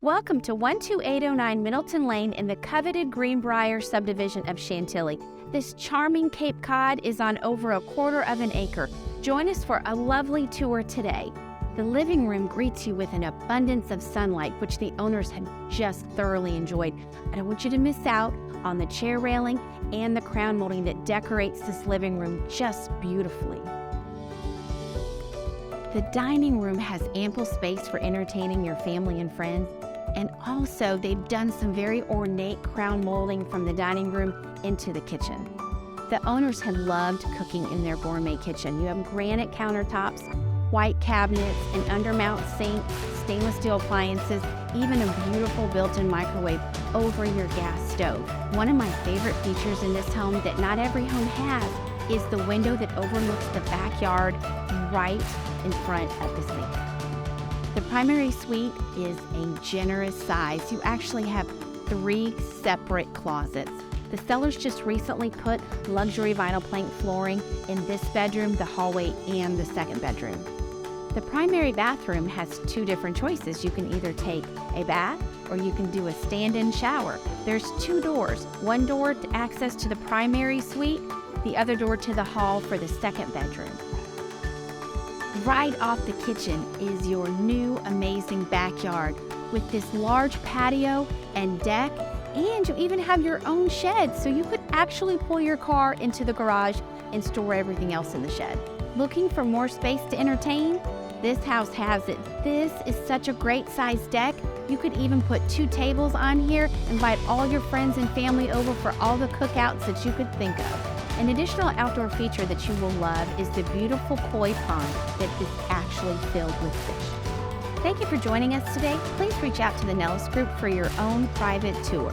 Welcome to 12809 Middleton Lane in the coveted Greenbriar subdivision of Chantilly. This charming Cape Cod is on over a quarter of an acre. Join us for a lovely tour today. The living room greets you with an abundance of sunlight, which the owners have just thoroughly enjoyed. I don't want you to miss out on the chair railing and the crown molding that decorates this living room just beautifully. The dining room has ample space for entertaining your family and friends. And also, they've done some very ornate crown molding from the dining room into the kitchen. The owners have loved cooking in their gourmet kitchen. You have granite countertops, white cabinets, an undermount sink, stainless steel appliances, even a beautiful built-in microwave over your gas stove. One of my favorite features in this home that not every home has is the window that overlooks the backyard right in front of the sink. The primary suite is a generous size. You actually have 3 separate closets. The sellers just recently put luxury vinyl plank flooring in this bedroom, the hallway, and the second bedroom. The primary bathroom has 2 different choices. You can either take a bath or you can do a stand-in shower. There's 2 doors, one door to access to the primary suite, the other door to the hall for the second bedroom. Right off the kitchen is your new amazing backyard with this large patio and deck, and you even have your own shed, so you could actually pull your car into the garage and store everything else in the shed. Looking for more space to entertain? This house has it. This is such a great sized deck. You could even put 2 tables on here, invite all your friends and family over for all the cookouts that you could think of. An additional outdoor feature that you will love is the beautiful koi pond that is actually filled with fish. Thank you for joining us today. Please reach out to the Nellis Group for your own private tour.